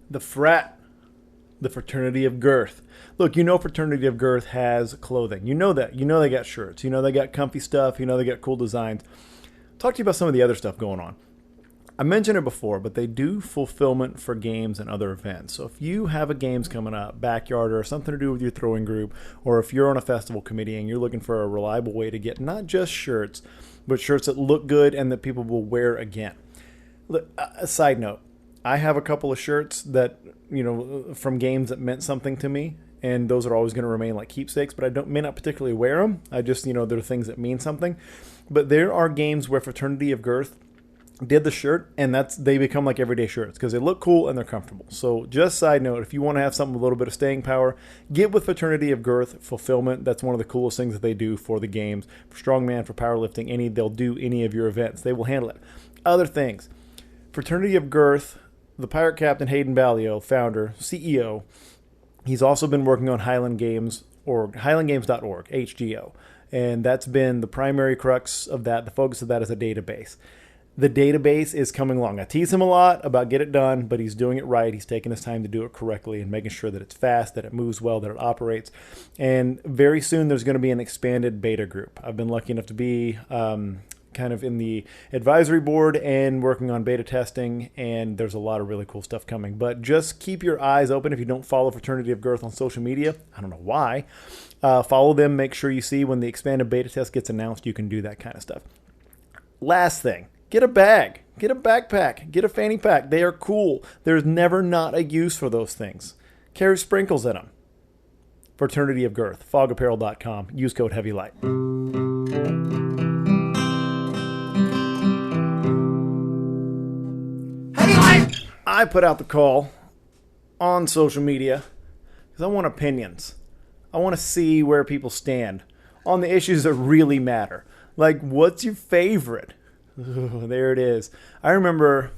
The frat, the Fraternity of Girth. Look, you know Fraternity of Girth has clothing. You know that. You know they got shirts. You know they got comfy stuff. You know they got cool designs. Talk to you about some of the other stuff going on. I mentioned it before, but they do fulfillment for games and other events. So if you have a games coming up, backyard or something to do with your throwing group, or if you're on a festival committee and you're looking for a reliable way to get not just shirts, but shirts that look good and that people will wear again. Look, a side note, I have a couple of shirts that, from games that meant something to me, and those are always going to remain like keepsakes, but may not particularly wear them. I just, they're things that mean something. But there are games where Fraternity of Girth did the shirt, and they become like everyday shirts because they look cool and they're comfortable. So just side note, if you want to have something with a little bit of staying power, get with Fraternity of Girth Fulfillment. That's one of the coolest things that they do for the games. For strongman, for powerlifting, they'll do any of your events. They will handle it. Other things, Fraternity of Girth, the pirate captain Hayden Ballio, founder, CEO, he's also been working on highlandgames.org, HGO. And that's been the primary crux of that. The focus of that is a database. The database is coming along. I tease him a lot about get it done, but he's doing it right. He's taking his time to do it correctly and making sure that it's fast, that it moves well, that it operates. And very soon there's going to be an expanded beta group. I've been lucky enough to be kind of in the advisory board and working on beta testing, and there's a lot of really cool stuff coming. But just keep your eyes open if you don't follow Fraternity of Girth on social media. I don't know why. Follow them. Make sure you see when the expanded beta test gets announced. You can do that kind of stuff. Last thing. Get a bag, get a backpack, get a fanny pack. They are cool. There's never not a use for those things. Carry sprinkles in them. Fraternity of Girth, fogapparel.com. Use code HEAVYLIGHT. HEAVYLIGHT! I put out the call on social media because I want opinions. I want to see where people stand on the issues that really matter. Like, what's your favorite? Ooh, there it is. I remember,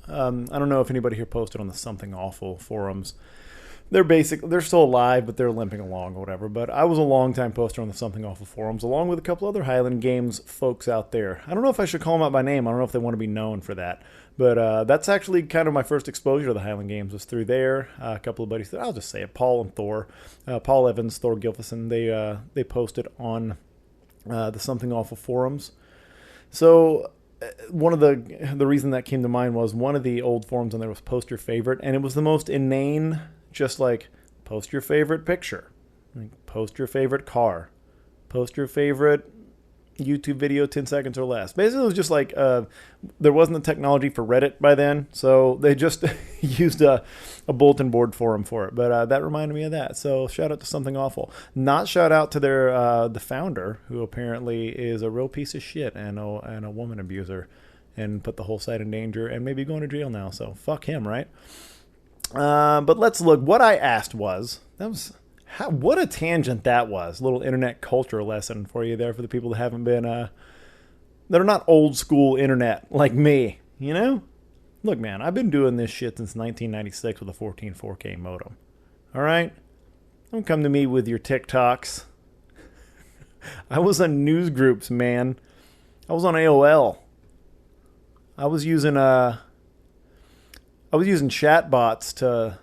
I don't know if anybody here posted on the Something Awful forums. They're still alive, but they're limping along or whatever. But I was a long-time poster on the Something Awful forums, along with a couple other Highland Games folks out there. I don't know if I should call them out by name. I don't know if they want to be known for that. But that's actually kind of my first exposure to the Highland Games was through there. A couple of buddies, I'll just say it, Paul and Thor. Paul Evans, Thor Gilfison, they posted on the Something Awful forums. So one of the reason that came to mind was one of the old forums on there was post your favorite, and it was the most inane, just like post your favorite picture, like post your favorite car, post your favorite YouTube video 10 seconds or less. Basically, it was just like there wasn't the technology for Reddit by then, so they just used a bulletin board forum for it. But that reminded me of that. So shout out to Something Awful. Not shout out to their the founder, who apparently is a real piece of shit and a woman abuser, and put the whole site in danger and maybe going to jail now. So fuck him, right? But let's look. What I asked was what a tangent that was. A little internet culture lesson for you there for the people that haven't been, that are not old school internet like me, Look, man, I've been doing this shit since 1996 with a 14 4K modem. All right? Don't come to me with your TikToks. I was on news groups, man. I was on AOL. I was using chat bots to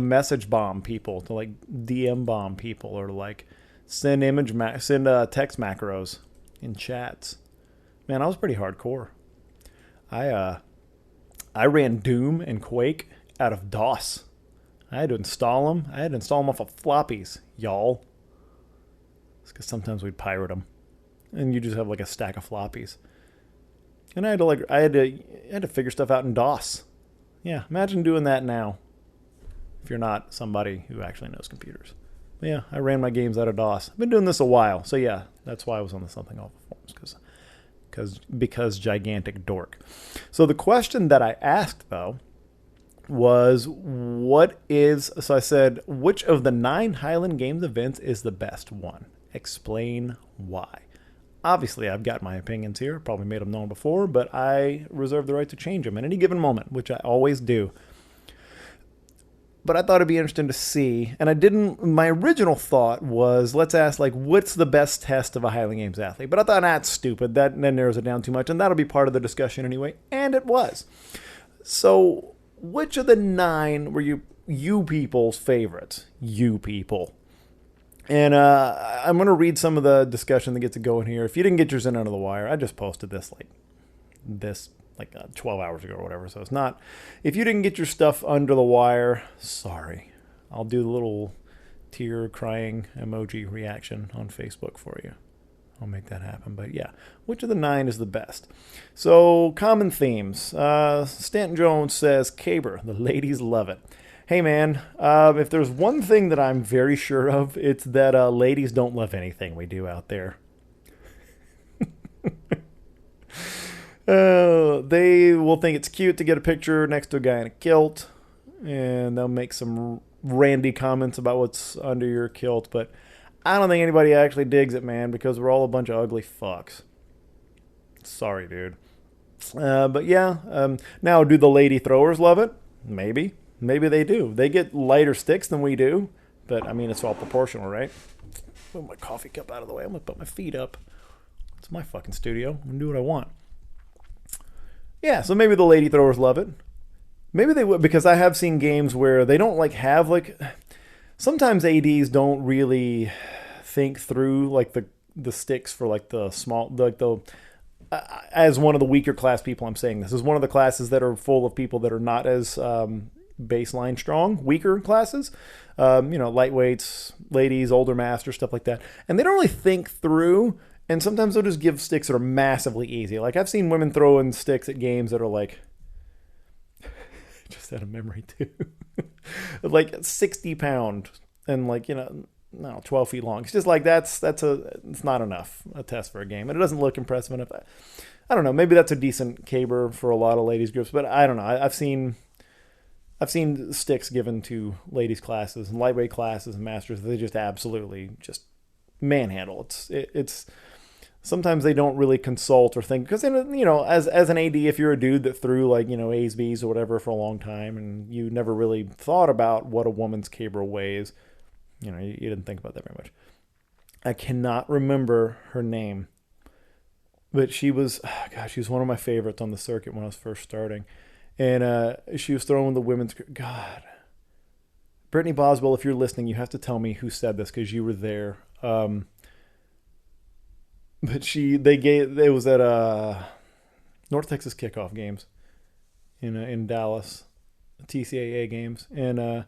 message bomb people, to like DM bomb people, or to like send text macros in chats. Man, I was pretty hardcore. I ran Doom and Quake out of DOS. I had to install them. Off of floppies, y'all. It's because sometimes we'd pirate them, and you just have like a stack of floppies. And I had to figure stuff out in DOS. Yeah, imagine doing that now. If you're not somebody who actually knows computers. But yeah, I ran my games out of DOS. I've been doing this a while. So yeah, that's why I was on the Something Awful forums, because gigantic dork. So the question that I asked, though, was so I said, which of the 9 Highland Games events is the best one? Explain why. Obviously, I've got my opinions here. Probably made them known before, but I reserve the right to change them at any given moment, which I always do. But I thought it'd be interesting to see, and my original thought was, let's ask, like, what's the best test of a Highland Games athlete? But I thought, that's stupid. That narrows it down too much, and that'll be part of the discussion anyway. And it was. So which of the 9 were you people's favorites? You people. And I'm going to read some of the discussion that gets it going here. If you didn't get yours in under the wire, I just posted this 12 hours ago or whatever. So it's not. If you didn't get your stuff under the wire, sorry. I'll do the little tear crying emoji reaction on Facebook for you. I'll make that happen. But yeah, which of the 9 is the best? So, common themes. Stanton Jones says, Caber, the ladies love it. Hey man, if there's one thing that I'm very sure of, it's that ladies don't love anything we do out there. They will think it's cute to get a picture next to a guy in a kilt, and they'll make some randy comments about what's under your kilt, but I don't think anybody actually digs it, man, because we're all a bunch of ugly fucks. Sorry, dude. But yeah, now do the lady throwers love it? Maybe. Maybe they do. They get lighter sticks than we do, but I mean, it's all proportional, right? Put my coffee cup out of the way. I'm going to put my feet up. It's my fucking studio. I'm going to do what I want. Yeah, so maybe the lady throwers love it. Maybe they would, because I have seen games where they don't have sometimes ADs don't really think through the sticks for the small, as one of the weaker class people, I'm saying this is one of the classes that are full of people that are not as baseline strong, weaker classes, lightweights, ladies, older masters, stuff like that. And they don't really think through, and sometimes they'll just give sticks that are massively easy. Like I've seen women throw in sticks at games that are just out of memory too, 60 pound and 12 feet long. It's just it's not enough a test for a game, and it doesn't look impressive enough. I don't know. Maybe that's a decent caber for a lot of ladies groups, but I don't know. I've seen sticks given to ladies classes and lightweight classes and masters. They just absolutely just manhandle. It's sometimes they don't really consult or think, because as an AD, if you're a dude that threw A's, B's or whatever for a long time, and you never really thought about what a woman's caber weighs, you didn't think about that very much. I cannot remember her name, but she was one of my favorites on the circuit when I was first starting. And she was throwing the women's... God. Brittany Boswell, if you're listening, you have to tell me who said this, because you were there. But it was at North Texas Kickoff games in Dallas, TCAA games. And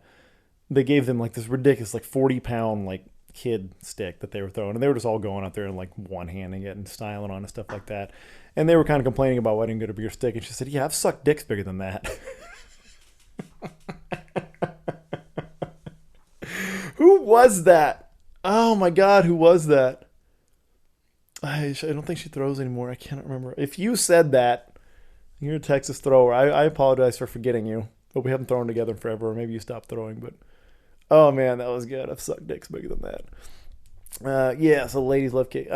they gave them this ridiculous 40-pound kid stick that they were throwing. And they were just all going out there and one-handing it and styling on and stuff like that. And they were kind of complaining about why I didn't get a bigger stick. And she said, yeah, I've sucked dicks bigger than that. Who was that? Oh, my God, who was that? I don't think she throws anymore. I can't remember. If you said that, you're a Texas thrower. I apologize for forgetting you. But we haven't thrown together forever. Or maybe you stopped throwing. But, oh, man, that was good. I've sucked dicks bigger than that. Yeah, so ladies love cake.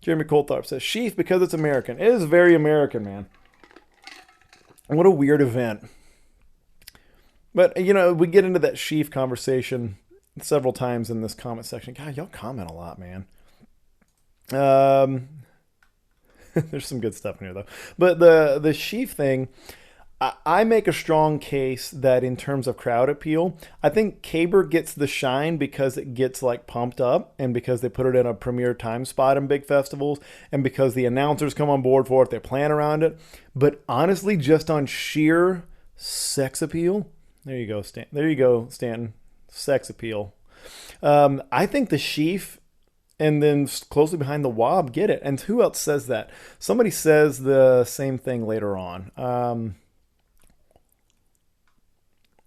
Jeremy Coulthard says, Sheaf because it's American. It is very American, man. What a weird event. But, we get into that Sheaf conversation several times in this comment section. God, y'all comment a lot, man. There's some good stuff in here, though. But the Sheaf thing, I make a strong case that in terms of crowd appeal, I think Caber gets the shine because it gets pumped up, and because they put it in a premier time spot in big festivals, and because the announcers come on board for it, they plan around it. But honestly, just on sheer sex appeal, there you go, Stanton. Sex appeal. I think the Sheaf and then closely behind the Wob get it. And who else says that? Somebody says the same thing later on.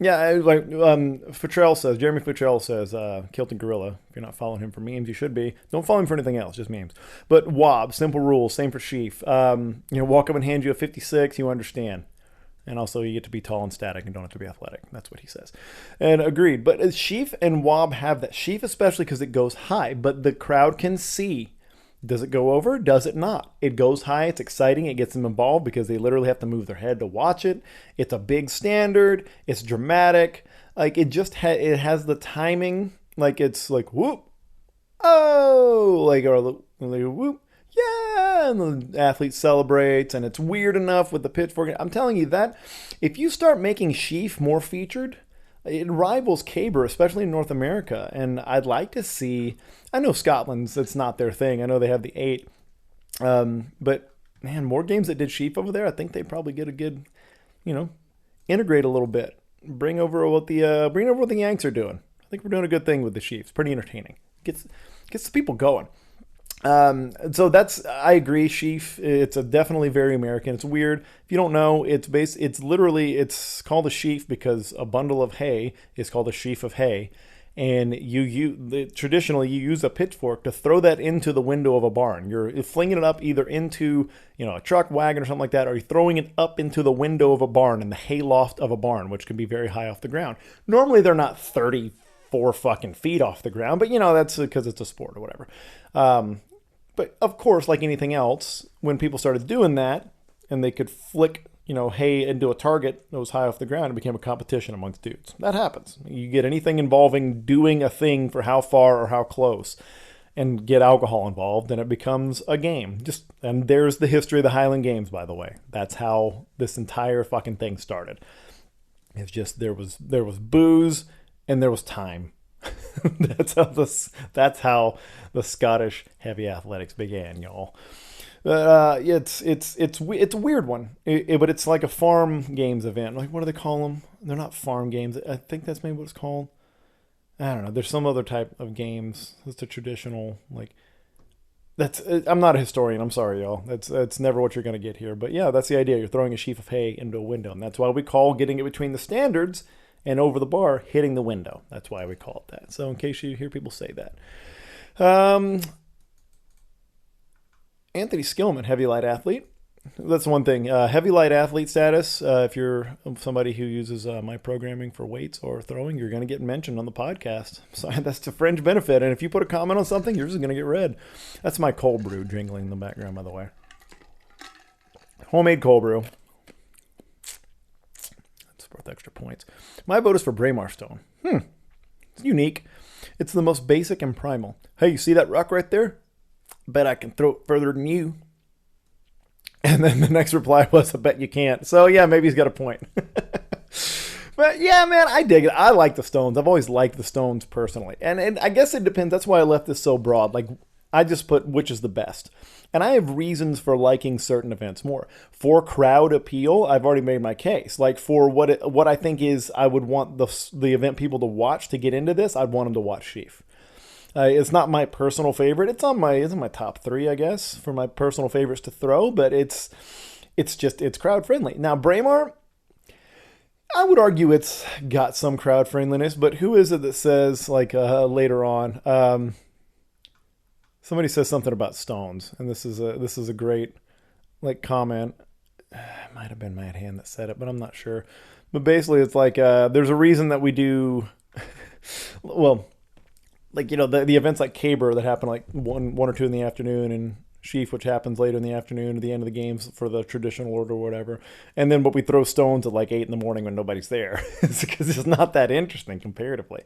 Yeah, Futrell says, Jeremy Futrell says, Kilton Gorilla. If you're not following him for memes, you should be. Don't follow him for anything else, just memes. But Wob, simple rules, same for Sheaf. Walk up and hand you a 56, you understand. And also you get to be tall and static and don't have to be athletic. That's what he says. And agreed. But Sheaf and Wob have that. Sheaf especially because it goes high, but the crowd can see. Does it go over? Does it not? It goes high. It's exciting. It gets them involved because they literally have to move their head to watch it. It's a big standard. It's dramatic. It just it has the timing. It's whoop. Oh, or whoop. yeah, and the athlete celebrates, and it's weird enough with the pitchfork. I'm telling you that if you start making Sheaf more featured, it rivals Caber, especially in North America. And I'd like to see. I know Scotland's that's not their thing. I know they have the 8, but man, more games that did Sheaf over there. I think they probably get a good, integrate a little bit. Bring over what the Yanks are doing. I think we're doing a good thing with the Chiefs. Pretty entertaining. Gets the people going. So I agree. Sheaf. It's definitely very American. It's weird. If you don't know, it's called a sheaf because a bundle of hay is called a sheaf of hay, and traditionally you use a pitchfork to throw that into the window of a barn. You're flinging it up either into a truck, wagon, or something like that, or you're throwing it up into the window of a barn in the hay loft of a barn, which can be very high off the ground. Normally they're not 34 fucking feet off the ground, but that's because it's a sport or whatever. But of course, like anything else, when people started doing that and they could flick, hay into a target that was high off the ground, it became a competition amongst dudes. That happens. You get anything involving doing a thing for how far or how close and get alcohol involved, and it becomes a game. And there's the history of the Highland Games, by the way. That's how this entire fucking thing started. It's just there was booze and there was time. That's how the Scottish heavy athletics began, y'all. It's a weird one, but it's like a farm games event. Like, what do they call them? They're not farm games. I think that's maybe what it's called. I don't know. There's some other type of games. It's a traditional I'm not a historian. I'm sorry, y'all. That's never what you're gonna get here. But yeah, that's the idea. You're throwing a sheaf of hay into a window, and that's why we call getting it between the standards and over the bar hitting the window. That's why we call it that. So in case you hear people say that. Anthony Skillman, heavy light athlete. That's one thing. Heavy light athlete status. If you're somebody who uses my programming for weights or throwing, you're going to get mentioned on the podcast. So that's to fringe benefit. And if you put a comment on something, yours is going to get read. That's my cold brew jingling in the background, by the way. Homemade cold brew. Worth extra points. My vote is for Braemar Stone. It's unique. It's the most basic and primal. Hey, you see that rock right there? Bet I can throw it further than you. And then the next reply was, I bet you can't. So yeah, maybe he's got a point. But yeah, man, I dig it. I like the stones. I've always liked the stones personally. And I guess it depends. That's why I left this so broad. Like, I just put which is the best. And I have reasons for liking certain events more. For crowd appeal, I've already made my case. Like, for what I think is, I would want the event people to watch to get into this, I'd want them to watch Sheaf. It's not my personal favorite. It's in my top 3, I guess, for my personal favorites to throw. But it's crowd friendly. Now, Braemar, I would argue it's got some crowd friendliness. But who is it that says, later on? Somebody says something about stones, and this is a great comment. It might have been Matt Hand that said it, but I'm not sure. But basically, it's like there's a reason that we do. Well, the events like Caber that happen like 1 or 2 in the afternoon, and Sheaf, which happens later in the afternoon at the end of the games for the traditional order or whatever. And then we throw stones at like 8 in the morning when nobody's there. It's because it's not that interesting comparatively.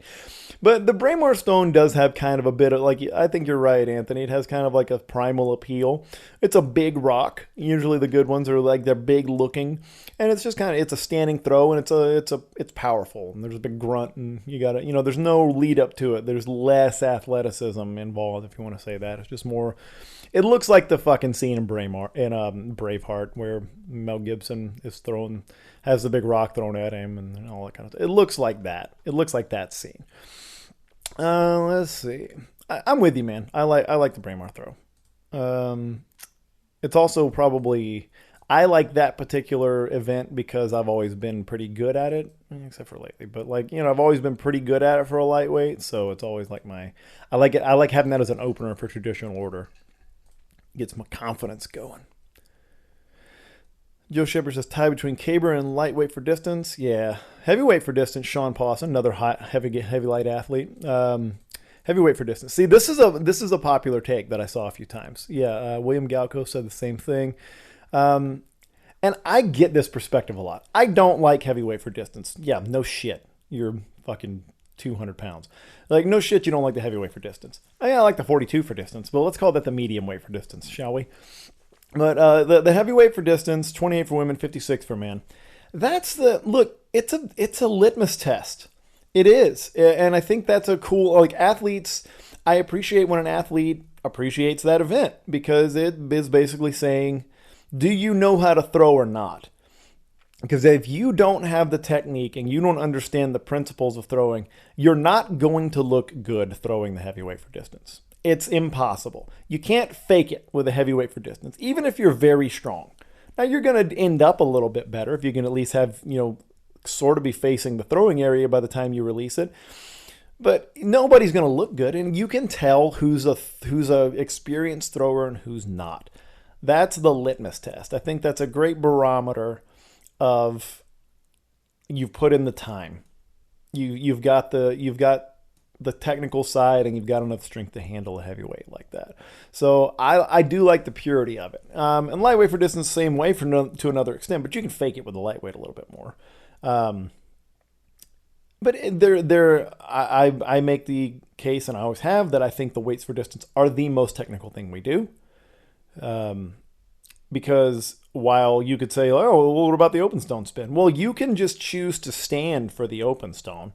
But the Braemar Stone does have kind of a bit of, I think you're right, Anthony. It has kind of like a primal appeal. It's a big rock. Usually the good ones are they're big looking. And it's just it's a standing throw, and it's powerful. And there's a big grunt, and you got to, there's no lead up to it. There's less athleticism involved, if you want to say that. It's just more. It looks like the fucking scene in Braveheart where Mel Gibson has the big rock thrown at him and all that kind of stuff. It looks like that. It looks like that scene. Let's see. I'm with you, man. I like the Braemar throw. It's also probably, I like that particular event because I've always been pretty good at it, except for lately. But I've always been pretty good at it for a lightweight, so it's always I like it. I like having that as an opener for traditional order. Gets my confidence going. Joe Shepard says tie between Caber and lightweight for distance. Yeah, heavyweight for distance. Sean Pawson, another heavy light athlete. Heavyweight for distance. See, this is a popular take that I saw a few times. Yeah, William Galco said the same thing, and I get this perspective a lot. I don't like heavyweight for distance. Yeah, no shit. You're fucking 200 pounds. Like, no shit, you don't like the heavyweight for distance. I like the 42 for distance, but let's call that the medium weight for distance, shall we? But the heavyweight for distance, 28 for women, 56 for men. That's the look. It's a litmus test. It is, and I think that's a cool. Like athletes, I appreciate when an athlete appreciates that event because it is basically saying, do you know how to throw or not? Because if you don't have the technique and you don't understand the principles of throwing, you're not going to look good throwing the heavyweight for distance. It's impossible. You can't fake it with a heavyweight for distance, even if you're very strong. Now, you're going to end up a little bit better if you can at least have, sort of be facing the throwing area by the time you release it. But nobody's going to look good, and you can tell who's a experienced thrower and who's not. That's the litmus test. I think that's a great barometer of you've put in the time. You've got the technical side, and you've got enough strength to handle a heavyweight like that. So I do like the purity of it. And lightweight for distance, same way to another extent, but you can fake it with the lightweight a little bit more. But I make the case, and I always have, that I think the weights for distance are the most technical thing we do. Because while you could say, oh, well, what about the open stone spin? Well, you can just choose to stand for the open stone.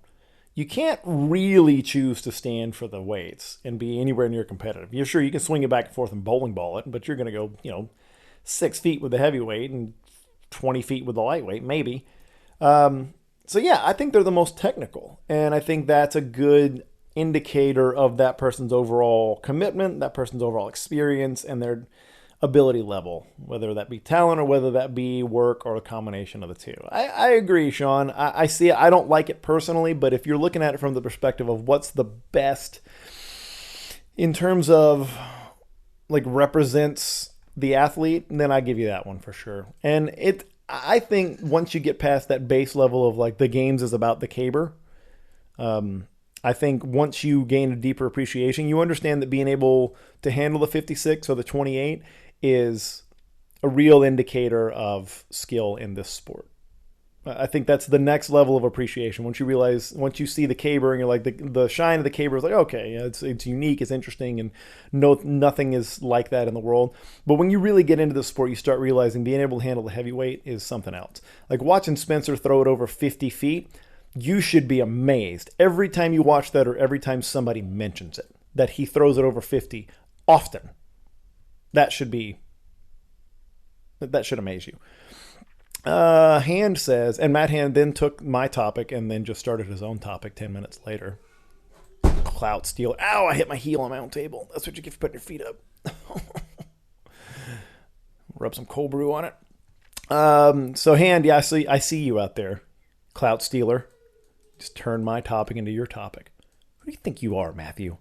You can't really choose to stand for the weights and be anywhere near competitive. You're sure you can swing it back and forth and bowling ball it, but you're going to go, 6 feet with the heavyweight and 20 feet with the lightweight, maybe. So yeah, I think they're the most technical, and I think that's a good indicator of that person's overall commitment, that person's overall experience, and their ability level, whether that be talent or whether that be work or a combination of the two. I agree, Sean. I see it. I don't like it personally, but if you're looking at it from the perspective of what's the best in terms of like represents the athlete, then I give you that one for sure. And I think once you get past that base level of like the games is about the caber, I think once you gain a deeper appreciation, you understand that being able to handle the 56 or the 28 is a real indicator of skill in this sport. I think that's the next level of appreciation. Once you see the caber and you're like, the shine of the caber is like, okay, yeah, it's unique, it's interesting, and nothing is like that in the world. But when you really get into the sport, you start realizing being able to handle the heavyweight is something else. Like watching Spencer throw it over 50 feet, you should be amazed every time you watch that or every time somebody mentions it, that he throws it over 50 often. That should amaze you. Hand says, and Matt Hand then took my topic and then just started his own topic 10 minutes later. Clout steal. Ow, I hit my heel on my own table. That's what you get for putting your feet up. Rub some cold brew on it. So Hand, yeah, I see you out there, clout stealer. Just turn my topic into your topic. Who do you think you are, Matthew?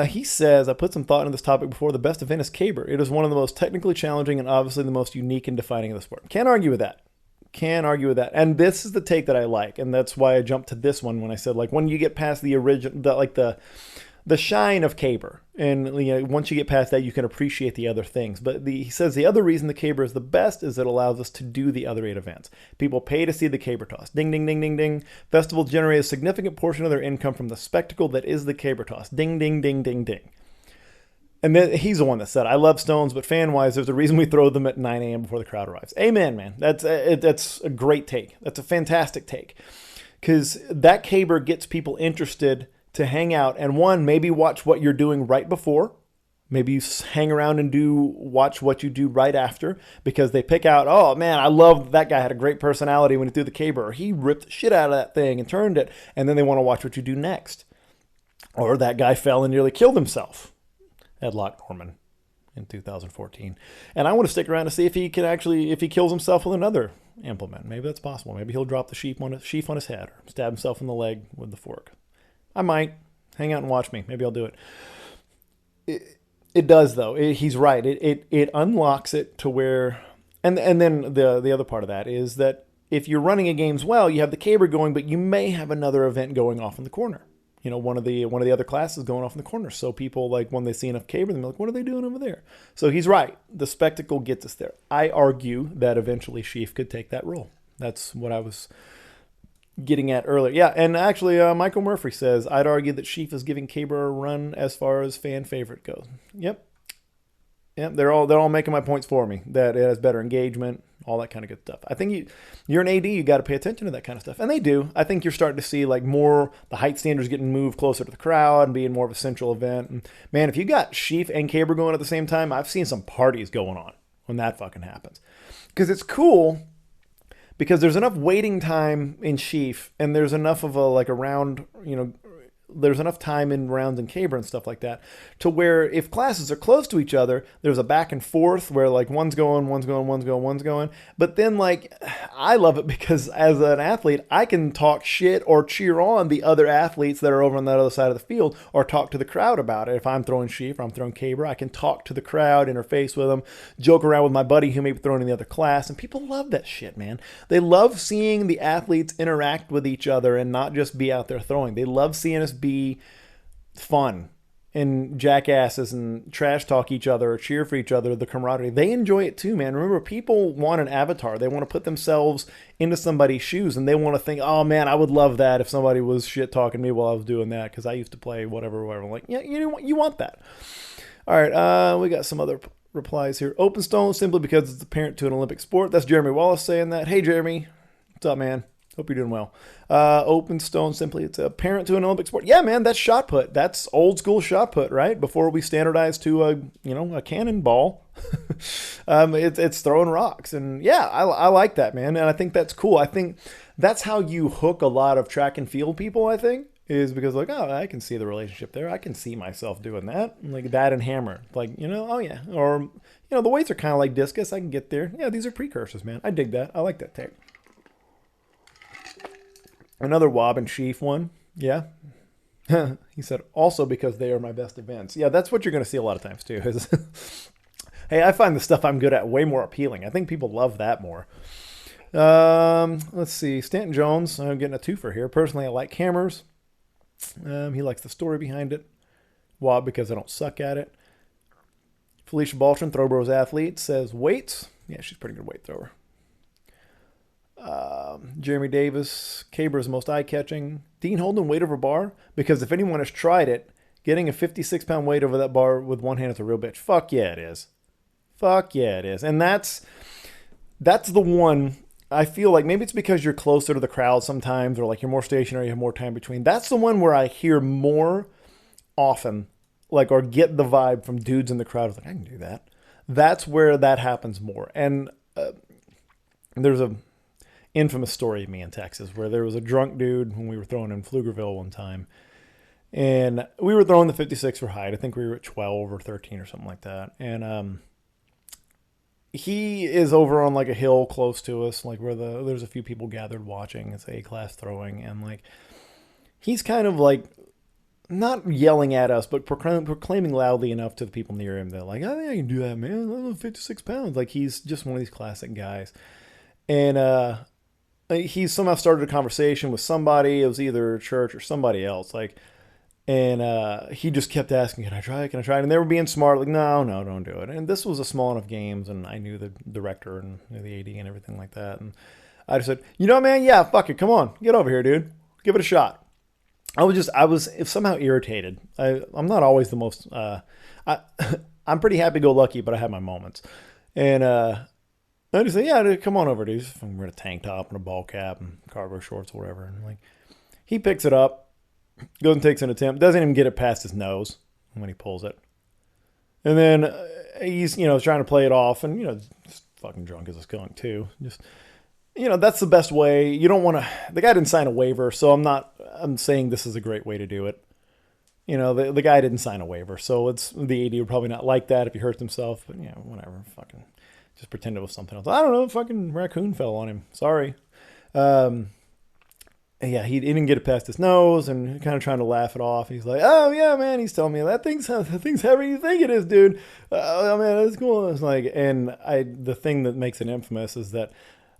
He says, I put some thought into this topic before. The best event is caber. It is one of the most technically challenging and obviously the most unique and defining of the sport. Can't argue with that. And this is the take that I like. And that's why I jumped to this one when I said, like, when you get past the original, the shine of caber, and once you get past that, you can appreciate the other things. But he says the other reason the caber is the best is it allows us to do the other 8 events. People pay to see the caber toss. Ding, ding, ding, ding, ding. Festivals generate a significant portion of their income from the spectacle that is the caber toss. Ding, ding, ding, ding, ding. And then he's the one that said, I love stones, but fan-wise, there's a reason we throw them at 9 a.m. before the crowd arrives. Amen, man. That's a great take. That's a fantastic take. Because that caber gets people interested to hang out and maybe watch what you're doing right before. Maybe you hang around and watch what you do right after, because they pick out, oh man, I love that guy had a great personality when he threw the caber, or he ripped the shit out of that thing and turned it. And then they want to watch what you do next. Or that guy fell and nearly killed himself. Ed Lock Norman in 2014. And I want to stick around to see if he kills himself with another implement. Maybe that's possible. Maybe he'll drop the sheaf on his head or stab himself in the leg with the fork. I might hang out and watch me. Maybe I'll do it. It does though. He's right. It unlocks it to where, and then the other part of that is that if you're running a games well, you have the caber going, but you may have another event going off in the corner. One of the other classes going off in the corner. So people, like, when they see enough caber, they're like, what are they doing over there? So he's right. The spectacle gets us there. I argue that eventually Sheaf could take that role. That's what I was getting at earlier. Yeah, and actually, Michael Murphy says, I'd argue that Sheaf is giving Caber a run as far as fan favorite goes. Yep. Yep, they're all making my points for me. That it has better engagement, all that kind of good stuff. I think you're an AD, you got to pay attention to that kind of stuff, and they do. I think you're starting to see like more the height standards getting moved closer to the crowd and being more of a central event. And man, if you got Sheaf and Caber going at the same time, I've seen some parties going on when that fucking happens, because it's cool. Because there's enough waiting time in Sheaf, and there's enough of a round, there's enough time in rounds and Caber and stuff like that, to where if classes are close to each other, there's a back and forth where like one's going, one's going, one's going, one's going. But then like, I love it because as an athlete, I can talk shit or cheer on the other athletes that are over on that other side of the field, or talk to the crowd about it. If I'm throwing Sheaf or I'm throwing Caber, I can talk to the crowd, interface with them, joke around with my buddy who may be throwing in the other class. And people love that shit, man. They love seeing the athletes interact with each other and not just be out there throwing. They love seeing us be fun and jackasses and trash talk each other or cheer for each other, the camaraderie. They enjoy it too, man. Remember, people want an avatar. They want to put themselves into somebody's shoes, and they want to think, oh man, I would love that if somebody was shit talking me while I was doing that, because I used to play whatever. Like, yeah, you want that. All right, we got some other replies here. Open Stone, simply because it's a parent to an Olympic sport. That's Jeremy Wallace saying that. Hey, Jeremy. What's up, man? Hope you're doing well. Open Stone, simply, it's a parent to an Olympic sport. Yeah, man, that's shot put. That's old school shot put, right? Before we standardized to a cannonball. It's throwing rocks. And yeah, I like that, man. And I think that's cool. I think that's how you hook a lot of track and field people, I think, is because like, oh, I can see the relationship there. I can see myself doing that. Like that and hammer. Like, oh yeah. Or, the weights are kind of like discus. I can get there. Yeah, these are precursors, man. I dig that. I like that take. Another Wob and Sheaf one. Yeah. He said, also because they are my best events. Yeah, that's what you're going to see a lot of times too. Is hey, I find the stuff I'm good at way more appealing. I think people love that more. Let's see. Stanton Jones, I'm getting a twofer here. Personally, I like hammers. He likes the story behind it. Wob because I don't suck at it. Felicia Baltrin, Throwbros athlete, says weights. Yeah, she's a pretty good weight thrower. Jeremy Davis, Caber is most eye-catching. Dean Holden, weight over bar, because if anyone has tried it, getting a 56-pound weight over that bar with one hand is a real bitch. Fuck yeah, it is. Fuck yeah, it is. And that's the one, I feel like maybe it's because you're closer to the crowd sometimes, or like you're more stationary, you have more time between. That's the one where I hear more often, like, or get the vibe from dudes in the crowd. Like, I can do that. That's where that happens more. And there's a infamous story of me in Texas where there was a drunk dude when we were throwing in Pflugerville one time, and we were throwing the 56 for height. I think we were at 12 or 13 or something like that. And he is over on like a hill close to us, like where there's a few people gathered watching. It's A-class throwing, and like he's kind of like not yelling at us, but proclaiming loudly enough to the people near him that like, oh yeah, I can do that, man. I'm 56 pounds. Like he's just one of these classic guys. And he somehow started a conversation with somebody. It was either church or somebody else. And he just kept asking, can I try it? Can I try it? And they were being smart. Like, no, don't do it. And this was a small enough games. And I knew the director and the AD and everything like that. And I just said, man, yeah, fuck it. Come on, get over here, dude. Give it a shot. I was somehow irritated. I'm not always the most, I'm pretty happy-go-lucky, but I have my moments. And I just say, yeah, dude, come on over, dude. I'm wearing a tank top and a ball cap and cargo shorts or whatever. And like, he picks it up, goes and takes an attempt, doesn't even get it past his nose when he pulls it. And then he's, trying to play it off, and, just fucking drunk as a skunk too. Just, that's the best way. You don't want to, the guy didn't sign a waiver, so I'm saying this is a great way to do it. The guy didn't sign a waiver, so the AD would probably not like that if he hurts himself, but, whatever, fucking. Just pretend it was something else. I don't know. Fucking raccoon fell on him. Sorry. Yeah, he didn't get it past his nose, and kind of trying to laugh it off. He's like, "Oh yeah, man." He's telling me that thing's heavier than you think it is, dude. Oh man, it's cool. It's like, and the thing that makes it infamous is that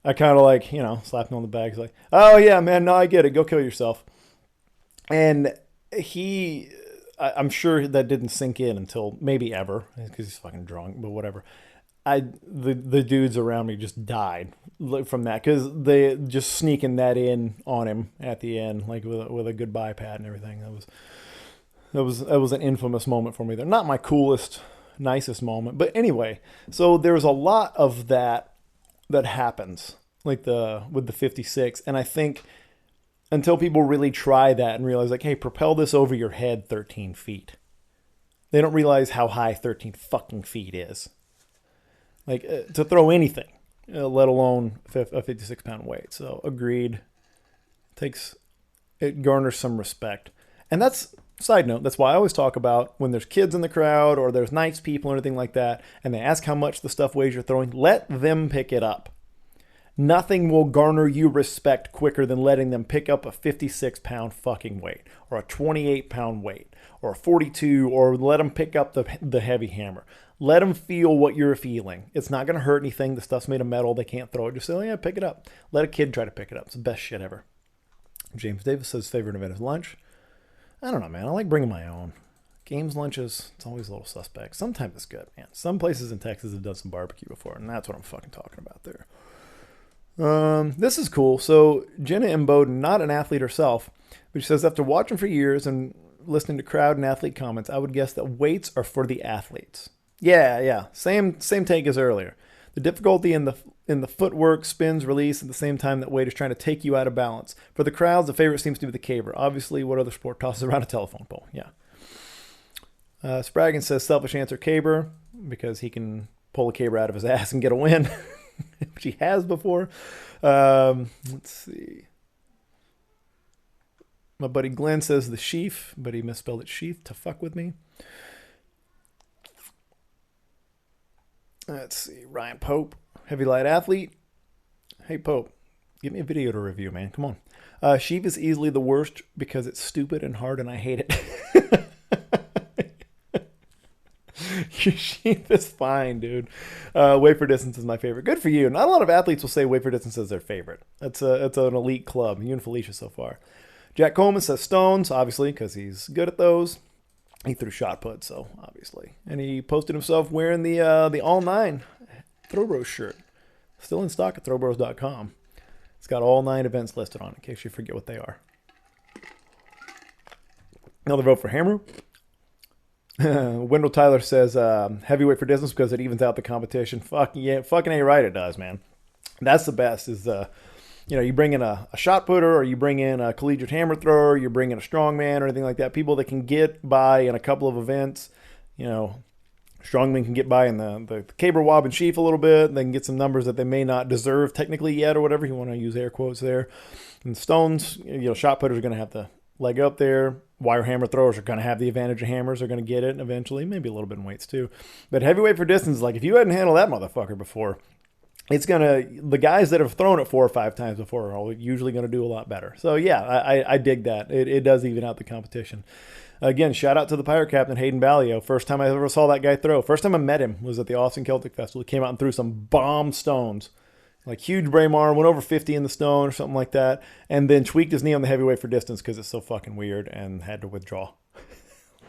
I kind of like, slapped him on the back. He's like, "Oh yeah, man. No, I get it. Go kill yourself." And I'm sure that didn't sink in until maybe ever, because he's fucking drunk, but whatever. the dudes around me just died from that because they just sneaking that in on him at the end, like with a goodbye pad and everything. That was an infamous moment for me. They're not my coolest, nicest moment, but anyway. So there's a lot of that happens, like with the 56, and I think until people really try that and realize, like, hey, propel this over your head 13 feet. They don't realize how high 13 fucking feet is. Like, to throw anything, let alone a 56-pound weight. So, agreed. It garners some respect. And that's, side note, that's why I always talk about when there's kids in the crowd or there's nice people or anything like that, and they ask how much the stuff weighs you're throwing, let them pick it up. Nothing will garner you respect quicker than letting them pick up a 56-pound fucking weight, or a 28-pound weight, or a 42, or let them pick up the heavy hammer. Let them feel what you're feeling. It's not going to hurt anything. The stuff's made of metal. They can't throw it. Just say, oh, yeah, pick it up. Let a kid try to pick it up. It's the best shit ever. James Davis says favorite event is lunch. I don't know, man. I like bringing my own. Games lunches, it's always a little suspect. Sometimes it's good, man. Some places in Texas have done some barbecue before, and that's what I'm fucking talking about there. This is cool. So Jenna Imboden, not an athlete herself, but she says, after watching for years and listening to crowd and athlete comments, I would guess that weights are for the athletes. Yeah. Same take as earlier. The difficulty in the footwork, spins, release at the same time that weight is trying to take you out of balance. For the crowds, the favorite seems to be the caber. Obviously, what other sport tosses around a telephone pole? Yeah. Spraggan says selfish answer caber because he can pull a caber out of his ass and get a win. Which he has before. Let's see. My buddy Glenn says the sheaf, but he misspelled it sheath to fuck with me. Let's see. Ryan Pope, heavy light athlete. Hey, Pope, give me a video to review, man. Come on. Sheaf is easily the worst because it's stupid and hard and I hate it. Your sheath is fine, dude. Weight for distance is my favorite. Good for you. Not a lot of athletes will say weight for distance is their favorite. It's an elite club. You and Felicia so far. Jack Coleman says stones, obviously, because he's good at those. He threw shot put, so obviously. And he posted himself wearing the All 9 Throwbros shirt. Still in stock at throwbros.com. It's got all 9 events listed on it, in case you forget what they are. Another vote for Hammer. Wendell Tyler says heavyweight for distance because it evens out the competition. Fucking A right it does, man. That's the best is, you bring in a shot putter or you bring in a collegiate hammer thrower, you bring in a strongman or anything like that. People that can get by in a couple of events, strongmen can get by in the caber, wob, and sheaf a little bit. They can get some numbers that they may not deserve technically yet or whatever. You want to use air quotes there. And stones, shot putters are going to have the leg up there. Wire hammer throwers are going to have the advantage of hammers. They're going to get it eventually. Maybe a little bit in weights too. But heavyweight for distance, like if you hadn't handled that motherfucker before, the guys that have thrown it 4 or 5 times before are usually going to do a lot better. So yeah, I dig that. It does even out the competition. Again, shout out to the Pirate Captain, Hayden Ballio. First time I ever saw that guy throw. First time I met him was at the Austin Celtic Festival. He came out and threw some bomb stones. Like huge Braemar, went over 50 in the stone or something like that, and then tweaked his knee on the heavyweight for distance because it's so fucking weird and had to withdraw.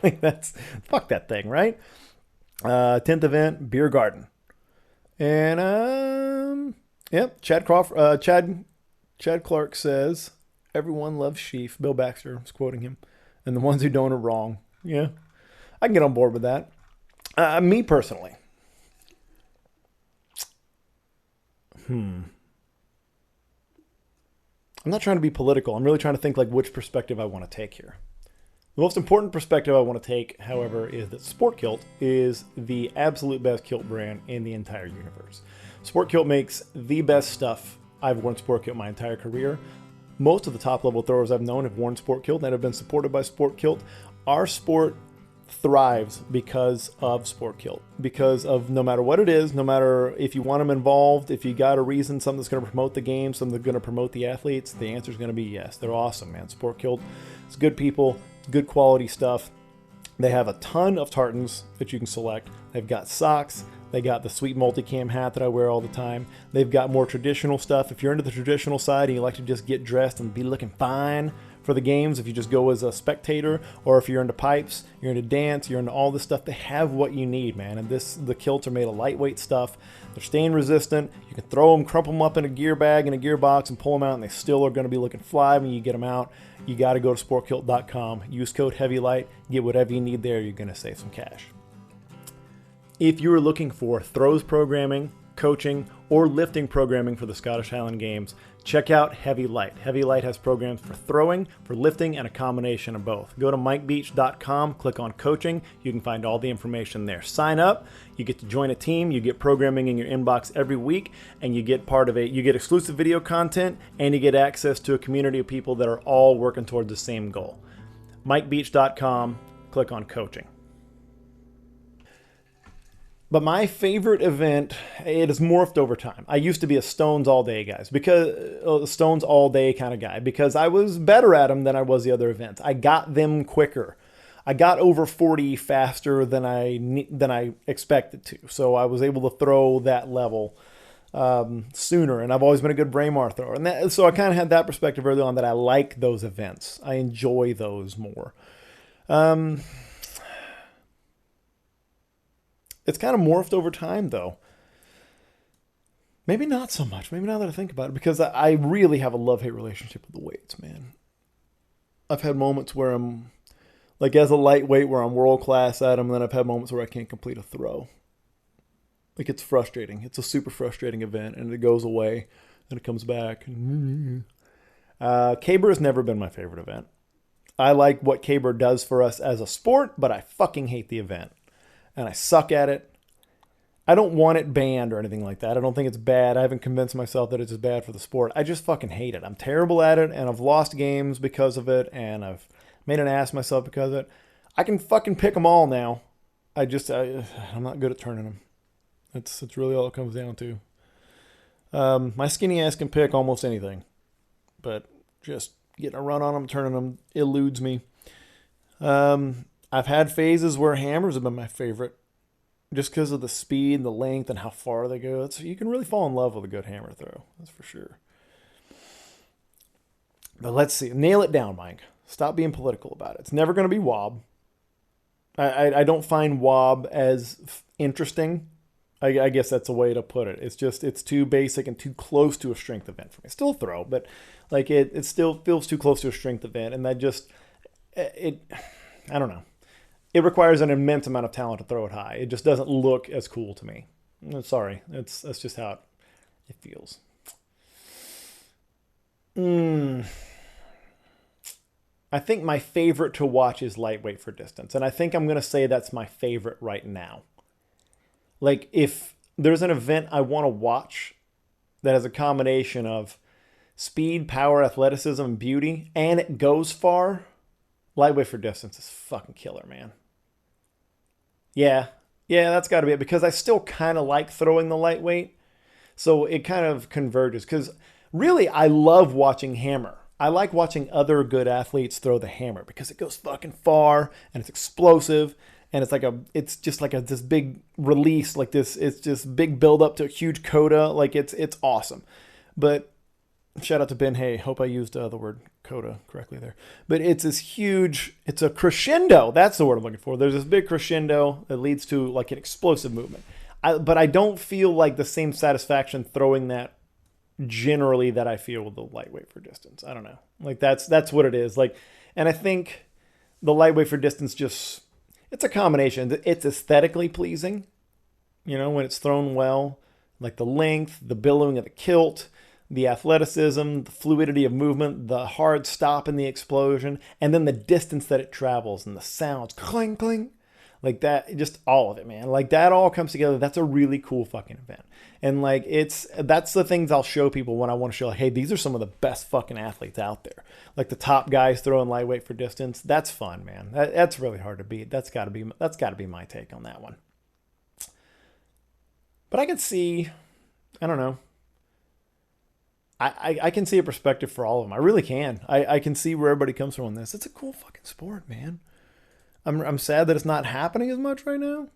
Fuck that thing, right? 10th event, Beer Garden. And, Chad Clark says, everyone loves sheaf. Bill Baxter is quoting him. And the ones who don't are wrong. Yeah, I can get on board with that. Me personally. I'm not trying to be political. I'm really trying to think like which perspective I want to take here. The most important perspective I want to take, however, is that Sport Kilt is the absolute best kilt brand in the entire universe. Sport Kilt makes the best stuff. I've worn Sport Kilt my entire career. Most of the top level throwers I've known have worn Sport Kilt and have been supported by Sport Kilt. Our sport thrives because of Sport Kilt, because of no matter what it is, no matter if you want them involved, if you got a reason, something that's going to promote the game, something that's going to promote the athletes, the answer is going to be yes. They're awesome, man. Sport Kilt, it's good people, good quality stuff. They have a ton of tartans that you can select. They've got socks, They got the sweet multicam hat that I wear all the time. They've got more traditional stuff. If you're into the traditional side and you like to just get dressed and be looking fine for the games, if you just go as a spectator, or if you're into pipes, you're into dance, you're into all this stuff, they have what you need, man. And the kilts are made of lightweight stuff. They're stain resistant. You can throw them, crumple them up in a gear bag, in a gearbox, and pull them out, and they still are going to be looking fly when you get them out. You got to go to sportkilt.com. Use code HEAVYLIGHT. Get whatever you need there. You're going to save some cash. If you are looking for throws programming, coaching, or lifting programming for the Scottish Highland Games, check out Heavy Light. Heavy Light has programs for throwing, for lifting, and a combination of both. Go to mikebeach.com, click on coaching. You can find all the information there. Sign up. You get to join a team. You get programming in your inbox every week, and you get you get exclusive video content, and you get access to a community of people that are all working towards the same goal. mikebeach.com, click on coaching. But my favorite event, it has morphed over time. I used to be a stones all day stones all day kind of guy, because I was better at them than I was the other events. I got them quicker. I got over 40 faster than I expected to. So I was able to throw that level sooner, and I've always been a good Braemar thrower. And so I kind of had that perspective early on, that I like those events. I enjoy those more. It's kind of morphed over time, though. Maybe not so much. Maybe now that I think about it, because I really have a love-hate relationship with the weights, man. I've had moments where I'm, like as a lightweight, where I'm world-class at them, and then I've had moments where I can't complete a throw. Like, it's frustrating. It's a super frustrating event, and it goes away, and it comes back. Caber has never been my favorite event. I like what Caber does for us as a sport, but I fucking hate the event. And I suck at it. I don't want it banned or anything like that. I don't think it's bad. I haven't convinced myself that it's just bad for the sport. I just fucking hate it. I'm terrible at it, and I've lost games because of it, and I've made an ass of myself because of it. I can fucking pick them all now. I'm not good at turning them. That's really all it comes down to. My skinny ass can pick almost anything, but just getting a run on them, turning them, eludes me. I've had phases where hammers have been my favorite, just because of the speed and the length and how far they go. You can really fall in love with a good hammer throw. That's for sure. But let's see. Nail it down, Mike. Stop being political about it. It's never going to be wob. I don't find wob as interesting. I guess that's a way to put it. It's too basic and too close to a strength event for me. Still throw, but like it still feels too close to a strength event. And I don't know. It requires an immense amount of talent to throw it high. It just doesn't look as cool to me. Sorry. That's just how it feels. I think my favorite to watch is lightweight for distance. And I think I'm going to say that's my favorite right now. Like, if there's an event I want to watch that has a combination of speed, power, athleticism, and beauty, and it goes far, lightweight for distance is fucking killer, man. Yeah, that's got to be it, because I still kind of like throwing the lightweight. So it kind of converges, because really I love watching hammer. I like watching other good athletes throw the hammer, because it goes fucking far and it's explosive, and it's just like this big release, like this. It's just big build up to a huge coda. Like it's awesome. But shout out to Ben Hay. Hope I used the word coda correctly there. But it's it's a crescendo. That's the word I'm looking for. There's this big crescendo that leads to like an explosive movement. But I don't feel like the same satisfaction throwing that generally that I feel with the lightweight for distance. I don't know. Like that's what it is. Like, and I think the lightweight for distance it's a combination. It's aesthetically pleasing, when it's thrown well, like the length, the billowing of the kilt, the athleticism, the fluidity of movement, the hard stop in the explosion, and then the distance that it travels and the sounds, cling, cling, like that, just all of it, man. Like that all comes together. That's a really cool fucking event. And like, that's the things I'll show people when I want to show, like, hey, these are some of the best fucking athletes out there. Like the top guys throwing lightweight for distance. That's fun, man. That's really hard to beat. That's gotta be my take on that one. But I can see, I don't know. I can see a perspective for all of them. I really can. I can see where everybody comes from on this. It's a cool fucking sport, man. I'm sad that it's not happening as much right now.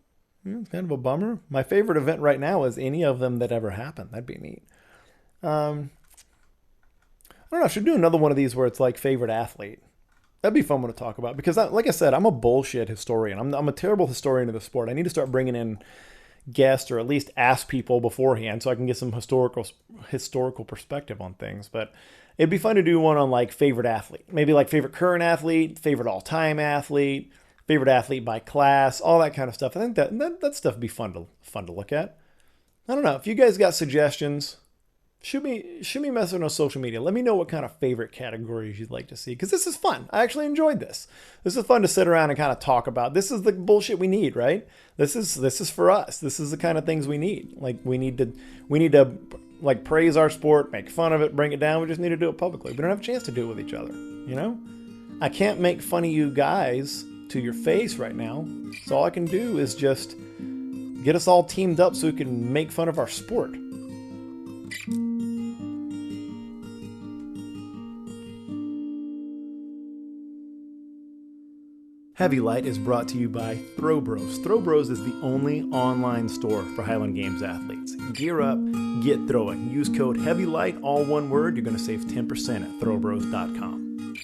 It's kind of a bummer. My favorite event right now is any of them that ever happened. That'd be neat. I don't know. I should do another one of these where it's like favorite athlete. That'd be fun one to talk about because, like I said, I'm a bullshit historian. I'm a terrible historian of the sport. I need to start bringing in guests or at least ask people beforehand so I can get some historical perspective on things. But it'd be fun to do one on like favorite athlete, maybe like favorite current athlete, favorite all-time athlete, favorite athlete by class, all that kind of stuff. I think that stuff would be fun to look at. I don't know if you guys got suggestions. Shoot me a message on social media. Let me know what kind of favorite categories you'd like to see, because this is fun. I actually enjoyed this. This is fun to sit around and kind of talk about. This is the bullshit we need, right? This is for us. This is the kind of things we need. Like we need to like praise our sport, make fun of it, bring it down. We just need to do it publicly. We don't have a chance to do it with each other, you know? I can't make fun of you guys to your face right now. So all I can do is just get us all teamed up so we can make fun of our sport. Heavy Light is brought to you by Throw Bros. Throw Bros is the only online store for Highland Games athletes. Gear up, get throwing. Use code HEAVYLIGHT, all one word. You're going to save 10% at throwbros.com.